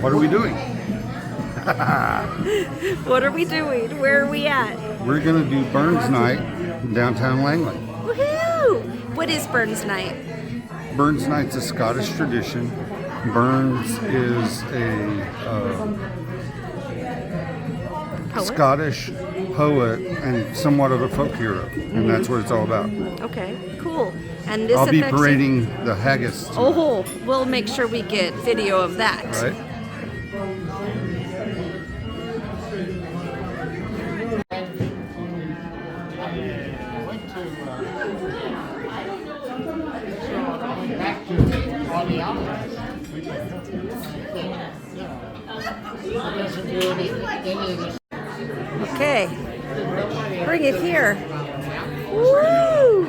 What are we doing? What are we doing? Where are we at? We're going to do Burns Night in downtown Langley. Woohoo! What is Burns Night? Burns Night's a Scottish tradition. Burns is a Scottish poet and somewhat of a folk hero, and that's what it's all about. Okay, cool. And this I'll be affects parading the haggis. Oh, we'll make sure we get video of that. Right? Okay, bring it here. Woo!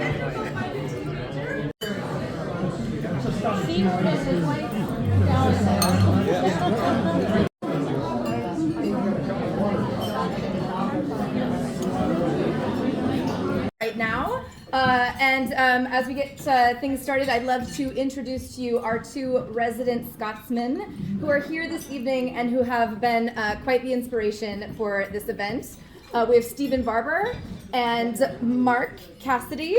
Right now, as we get things started, I'd love to introduce to you our two resident Scotsmen who are here this evening and who have been quite the inspiration for this event. We have Stephen Barber and Mark Cassidy.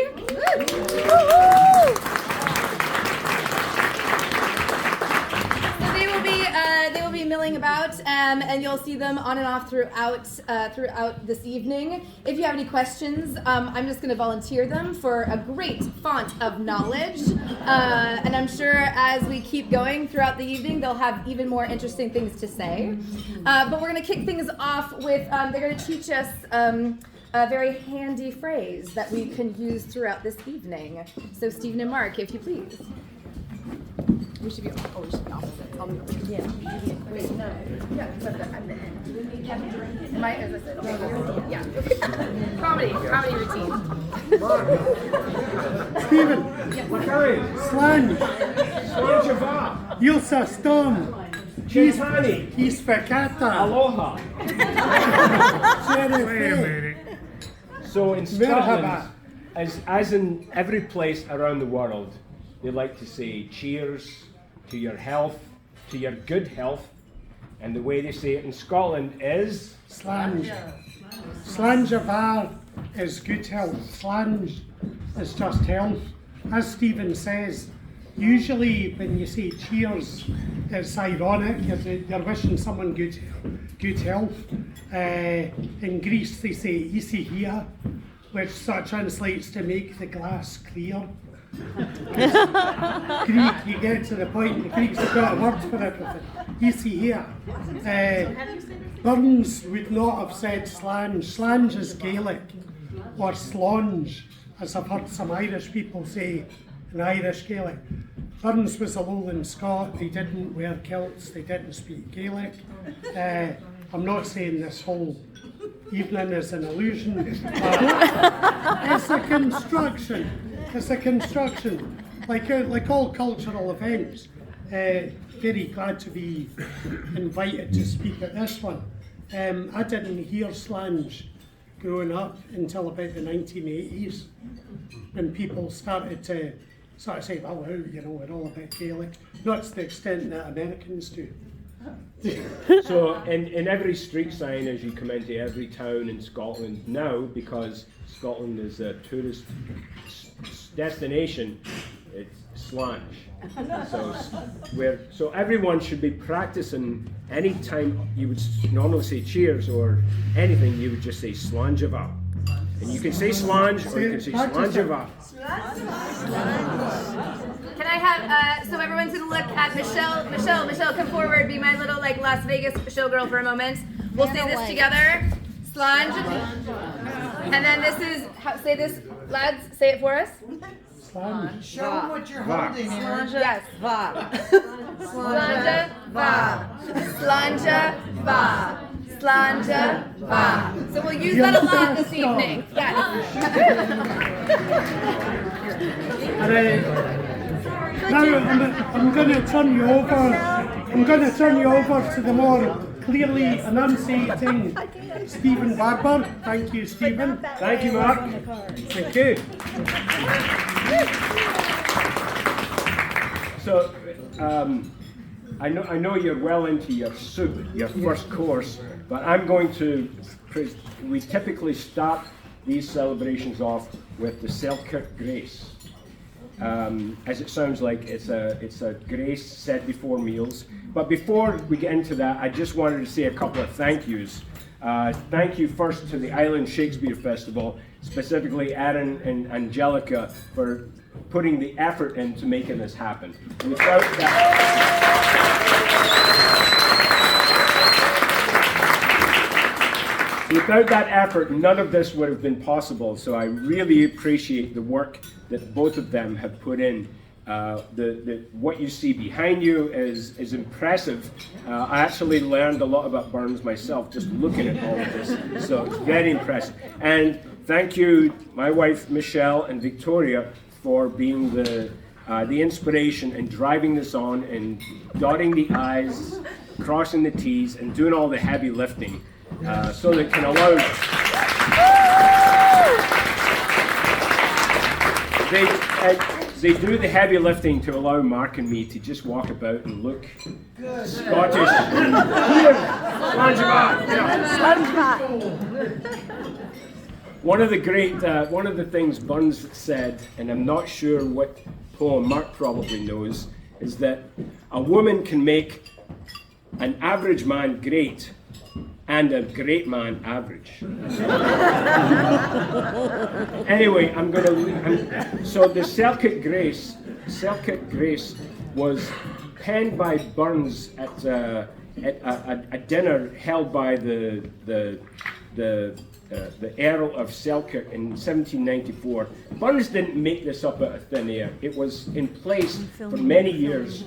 They will be milling about, and you'll see them on and off throughout this evening. If you have any questions, I'm just going to volunteer them for a great font of knowledge, and I'm sure as we keep going throughout the evening, they'll have even more interesting things to say. But we're going to kick things off with they're going to teach us a very handy phrase that we can use throughout this evening. So Stephen and Mark, if you please. We should be opposite. Yeah. Wait, no. Yeah, but I'm the end. My, as I said, okay, yeah. Comedy routine. Stephen, Slange, Ilsa Storm, He's Fakata, Aloha. So in Scotland, as in every place around the world, they like to say cheers to your health, to your good health, and the way they say it in Scotland is Slange. Slangevar is good health. Slange is just health. As Stephen says, usually when you say cheers, it's ironic. You're wishing someone good health. In Greece, they say isi here, which sort of translates to make the glass clear. Greek, you get to the point, the Greeks have got a word for everything. Isi here. Burns would not have said slange. Slange is Gaelic, or slonge, as I've heard some Irish people say in Irish Gaelic. Burns was a lowland Scot, they didn't wear kilts, they didn't speak Gaelic. I'm not saying this whole evening is an illusion, but it's a construction. It's a construction, like all cultural events. Very glad to be invited to speak at this one. I didn't hear slange growing up until about the 1980s, when people started to sort of say, well, we're all about Gaelic. Not to the extent that Americans do. So in every street sign as you come into every town in Scotland now, because Scotland is a tourist destination, it's slange. So everyone should be practicing. Any time you would normally say cheers or anything, you would just say slangeava. And you can say slange or you can say slangeava. Can I have, so everyone's gonna look at Michelle, come forward, be my little like Las Vegas showgirl for a moment. We'll say this together, slange. And then this is, say this, lads, say it for us. Show them what you're holding here. Yes. Va. Slanja, va. Slanja, va. Slanja, va. So we'll use that a lot this evening. Yes. Now I'm going to turn you over. I'm going to turn you over to the more clearly enunciating Stephen Barber. Thank you, Stephen. Thank you, Mark. Thank you. So, I know you're well into your soup, your first course, but I'm going to, we typically start these celebrations off with the Selkirk Grace. As it sounds like, it's a grace said before meals. But before we get into that, I just wanted to say a couple of thank yous. Thank you first to the Island Shakespeare Festival, specifically Aaron and Angelica, for putting the effort into making this happen. Without that effort, none of this would have been possible, so I really appreciate the work that both of them have put in. What you see behind you is impressive. I actually learned a lot about Burns myself just looking at all of this, so very impressive. And thank you, my wife Michelle and Victoria, for being the inspiration and driving this on and dotting the I's, crossing the T's, and doing all the heavy lifting. So that can allow they do the heavy lifting to allow Mark and me to just walk about and look Scottish. One of the things Burns said, and I'm not sure what poem Mark probably knows, is that a woman can make an average man great and a great man average. Anyway, so the Selkirk Grace was penned by Burns at a dinner held by the Earl of Selkirk in 1794. Burns didn't make this up out of thin air. It was in place for many years,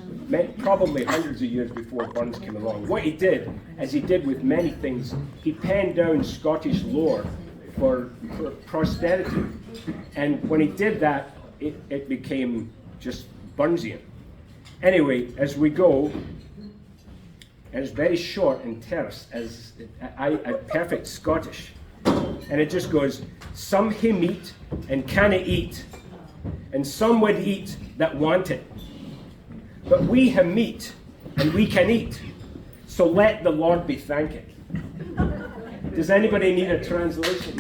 probably hundreds of years before Burns came along. What he did, as he did with many things, he penned down Scottish lore for posterity. And when he did that, it became just Burnsian. Anyway, as we go, and it's very short and terse, as a perfect Scottish. And it just goes, some hae meat and canna eat, and some would eat that want it. But we hae meat and we can eat, so let the Lord be thanked. Does anybody need a translation?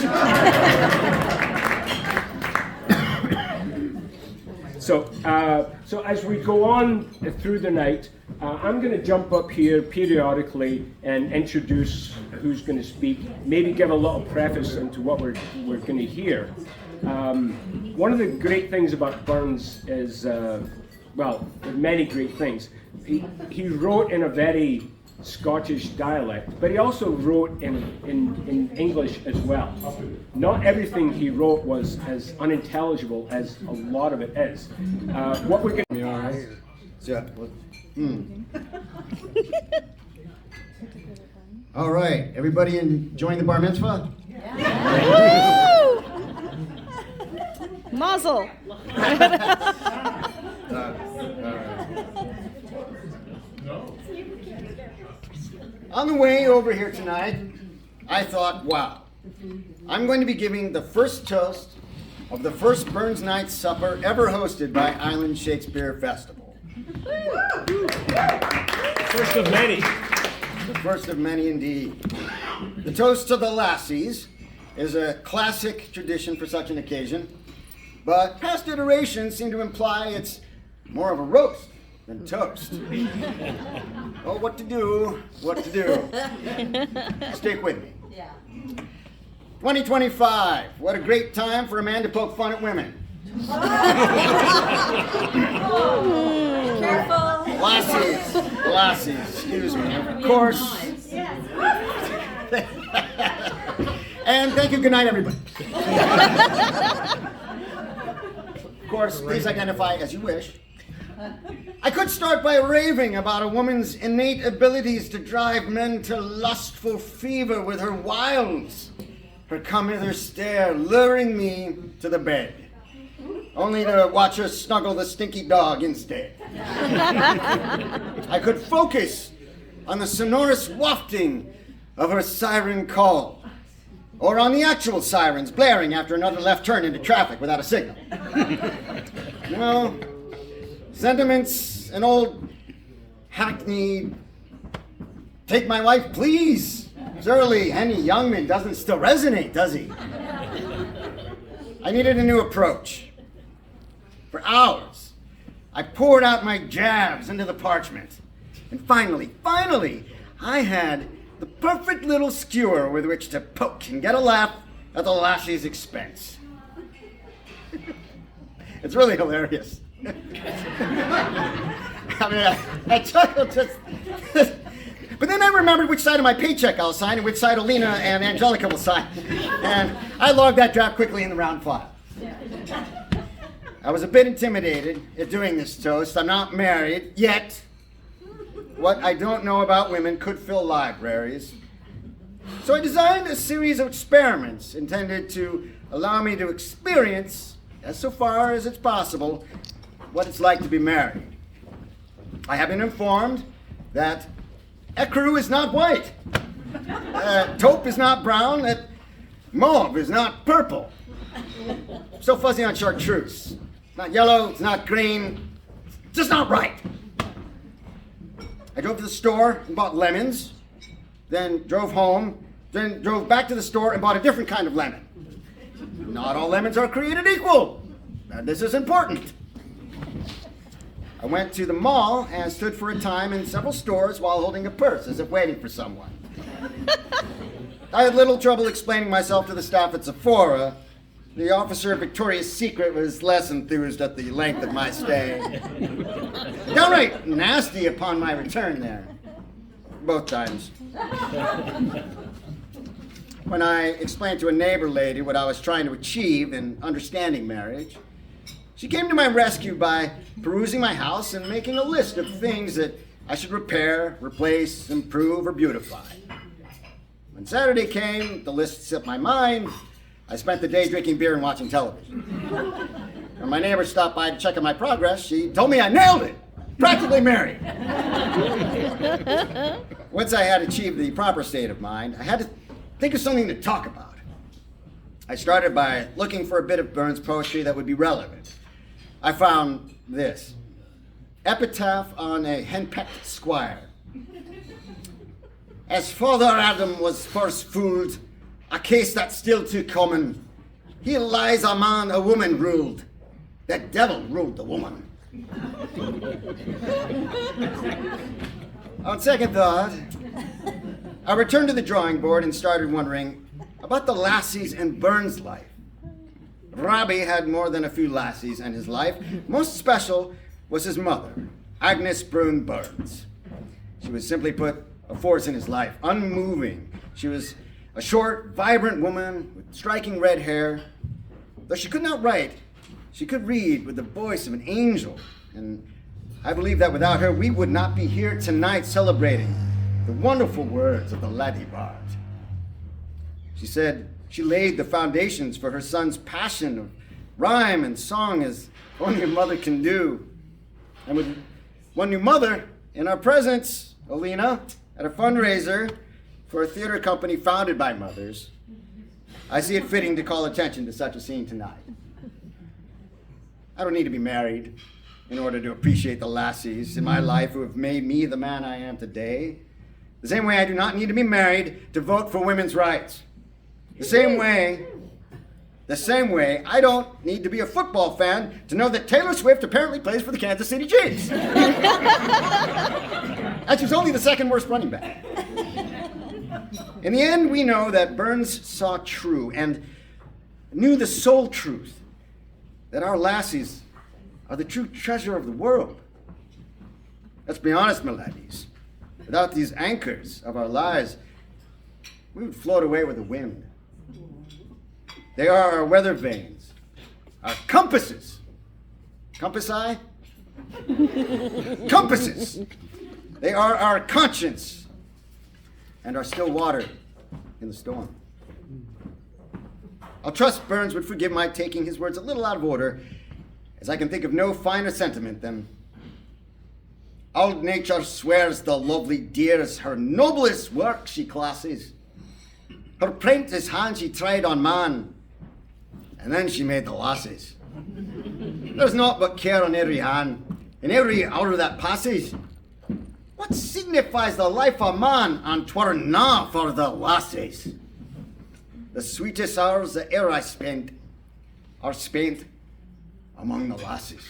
So as we go on through the night, I'm going to jump up here periodically and introduce who's going to speak, maybe give a little preface into what we're going to hear. One of the great things about Burns is, well, many great things. He wrote in a very Scottish dialect, but he also wrote in English as well. Not everything he wrote was as unintelligible as a lot of it is. What we're going to... All right. Yeah. All right. Everybody enjoying the bar mitzvah? Woo! Mazel. On the way over here tonight, I thought, wow, I'm going to be giving the first toast of the first Burns Night Supper ever hosted by Island Shakespeare Festival. First of many. The first of many indeed. The toast to the lassies is a classic tradition for such an occasion, but past iterations seem to imply it's more of a roast than toast. Oh, what to do, what to do. Stick with me. 2025, what a great time for a man to poke fun at women. Careful. Lassies, excuse me, of course. And thank you, good night, everybody. Of course, please identify as you wish. I could start by raving about a woman's innate abilities to drive men to lustful fever with her wiles, her come-hither stare luring me to the bed, only to watch her snuggle the stinky dog instead. I could focus on the sonorous wafting of her siren call, or on the actual sirens blaring after another left turn into traffic without a signal. You know, sentiments an old hackneyed, take my wife, please. Surely Henny Youngman doesn't still resonate, does he? I needed a new approach. For hours, I poured out my jabs into the parchment. And finally, I had the perfect little skewer with which to poke and get a laugh at the lassie's expense. It's really hilarious. I mean, I chuckled just... But then I remembered which side of my paycheck I'll sign and which side Alina and Angelica will sign. And I logged that draft quickly in the round file. I was a bit intimidated at doing this toast. I'm not married yet. What I don't know about women could fill libraries. So I designed a series of experiments intended to allow me to experience, as so far as it's possible, what it's like to be married. I have been informed that ecru is not white, taupe is not brown, that mauve is not purple. So fuzzy on chartreuse. It's not yellow, it's not green, it's just not right. I drove to the store and bought lemons, then drove home, then drove back to the store and bought a different kind of lemon. Not all lemons are created equal. And this is important. I went to the mall and stood for a time in several stores while holding a purse as if waiting for someone. I had little trouble explaining myself to the staff at Sephora. The officer of Victoria's Secret was less enthused at the length of my stay. Downright nasty upon my return there. Both times. When I explained to a neighbor lady what I was trying to achieve in understanding marriage, she came to my rescue by perusing my house and making a list of things that I should repair, replace, improve, or beautify. When Saturday came, the list slipped my mind. I spent the day drinking beer and watching television. When my neighbor stopped by to check on my progress, she told me I nailed it. Practically married. Once I had achieved the proper state of mind, I had to think of something to talk about. I started by looking for a bit of Burns' poetry that would be relevant. I found this. Epitaph on a henpecked squire. As Father Adam was first fooled, a case that's still too common, he lies a man a woman ruled. The devil ruled the woman. On second thought, I returned to the drawing board and started wondering about the lassies in Burns' life. Robbie had more than a few lassies in his life. Most special was his mother, Agnes Brune Burns. She was, simply put, a force in his life, unmoving. She was a short, vibrant woman with striking red hair. Though she could not write, she could read with the voice of an angel. And I believe that without her, we would not be here tonight celebrating the wonderful words of the laddie bard. She said she laid the foundations for her son's passion of rhyme and song as only a mother can do. And with one new mother in our presence, Alina, at a fundraiser for a theater company founded by mothers, I see it fitting to call attention to such a scene tonight. I don't need to be married in order to appreciate the lassies in my life who have made me the man I am today. The same way I do not need to be married to vote for women's rights. The same way I don't need to be a football fan to know that Taylor Swift apparently plays for the Kansas City Chiefs. And she's only the second worst running back. In the end, we know that Burns saw true and knew the sole truth, that our lassies are the true treasure of the world. Let's be honest, my laddies. Without these anchors of our lives, we would float away with the wind. They are our weather vanes, our compasses. Compass eye? Compasses. They are our conscience and our still water in the storm. I'll trust Burns would forgive my taking his words a little out of order, as I can think of no finer sentiment than old nature swears the lovely dear's her noblest work she classes. Her prentice hand she tried on man, and then she made the lasses. There's naught but care on every hand, in every hour that passes. What signifies the life of man, and 'twere na for the lassies? The sweetest hours that e'er I spent are spent among the lassies.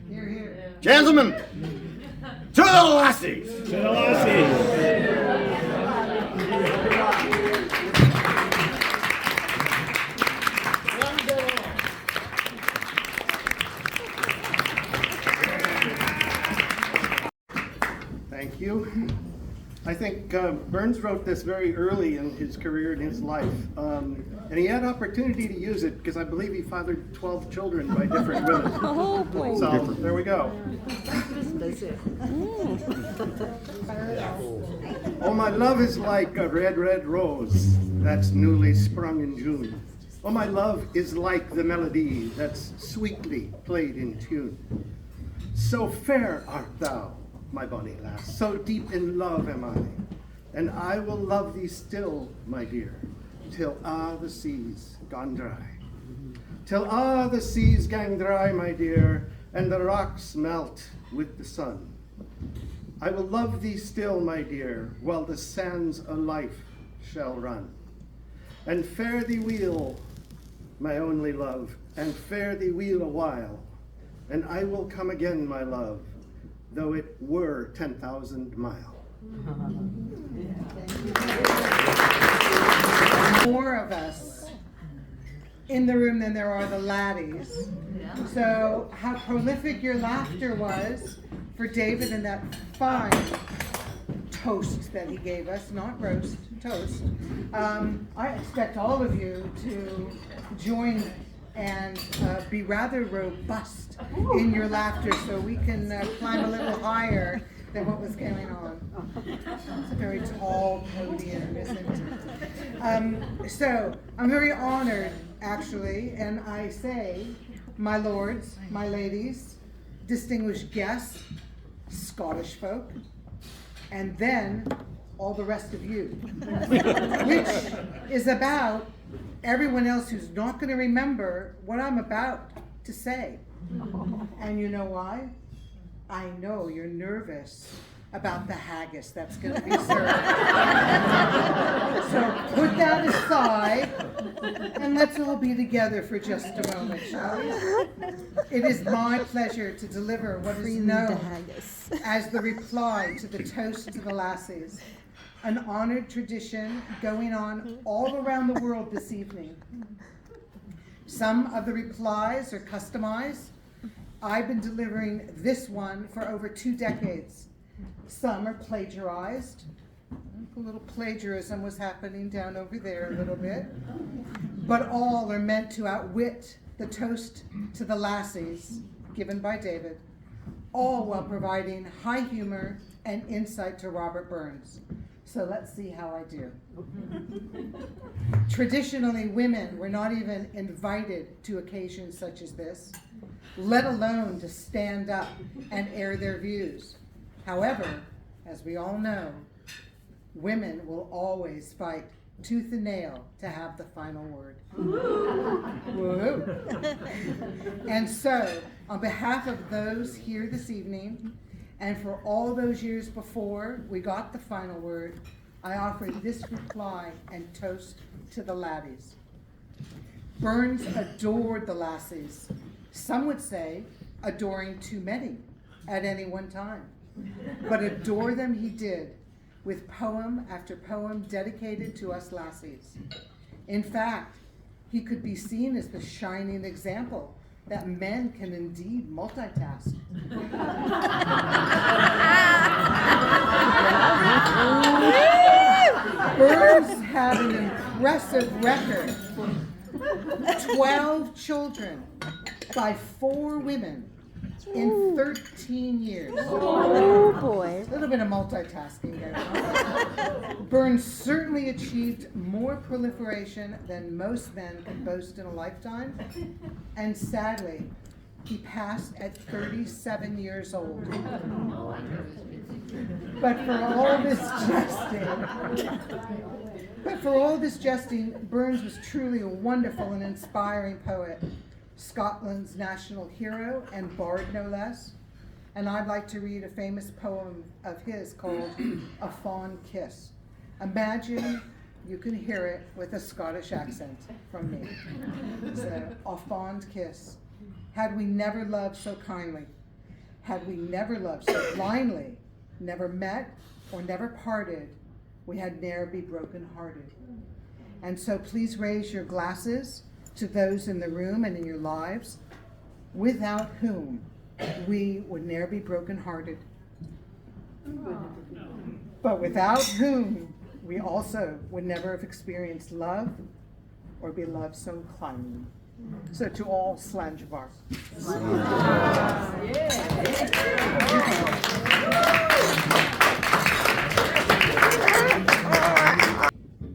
Here, here. Gentlemen, to the lassies! To the lassies. Thank you. I think Burns wrote this very early in his career and his life. And he had opportunity to use it because I believe he fathered 12 children by different women. Oh boy. So there we go. Oh, my love is like a red, red rose that's newly sprung in June. Oh, my love is like the melody that's sweetly played in tune. So fair art thou, my bonny lass, so deep in love am I, and I will love thee still, my dear, till the seas gone dry. Till the seas gang dry, my dear, and the rocks melt with the sun. I will love thee still, my dear, while the sands of life shall run. And fare thee weel, my only love, and fare thee weel a while, and I will come again, my love, though it were 10,000 mile. More of us in the room than there are the laddies. So how prolific your laughter was for David and that fine toast that he gave us, not roast, toast. I expect all of you to join and be rather robust in your laughter so we can climb a little higher than what was going on. It's a very tall podium, isn't it? So I'm very honored, actually, and I say, my lords, my ladies, distinguished guests, Scottish folk, and then all the rest of you, which is about everyone else who's not going to remember what I'm about to say. And you know why? I know you're nervous about the haggis that's going to be served. So put that aside and let's all be together for just a moment, shall we? It is my pleasure to deliver what is known as the reply to the toast to the lassies, an honored tradition going on all around the world this evening. Some of the replies are customized. I've been delivering this one for over 2 decades. Some are plagiarized. A little plagiarism was happening down over there a little bit. But all are meant to outwit the toast to the lassies given by David, all while providing high humor and insight to Robert Burns. So let's see how I do. Traditionally, women were not even invited to occasions such as this, let alone to stand up and air their views. However, as we all know, women will always fight tooth and nail to have the final word. Woo. And so, on behalf of those here this evening, and for all those years before we got the final word, I offer this reply and toast to the laddies. Burns adored the lassies. Some would say adoring too many at any one time. But adore them he did, with poem after poem dedicated to us lassies. In fact, he could be seen as the shining example that men can indeed multitask. Burns had an impressive record. 12 children by 4 women in 13 years. Oh boy. A little bit of multitasking there. Burns certainly achieved more proliferation than most men can boast in a lifetime, and sadly, he passed at 37 years old. But for all this jesting, Burns was truly a wonderful and inspiring poet, Scotland's national hero and bard no less. And I'd like to read a famous poem of his called A Fond Kiss. Imagine you can hear it with a Scottish accent from me. So, A Fond Kiss. Had we never loved so kindly, had we never loved so blindly, never met or never parted, we had ne'er be broken hearted. And so please raise your glasses to those in the room and in your lives, without whom we would ne'er be broken hearted, but without whom we also would never have experienced love or be loved so kindly. So to all Slangebar.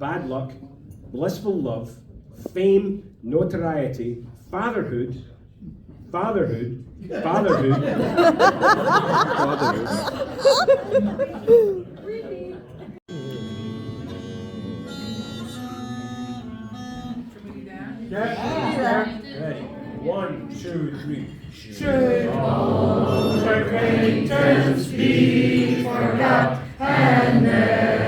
Bad luck, blissful love, fame, notoriety, fatherhood, fatherhood. Ready. 1, 2, 3. Should all acquaintance be forgot and never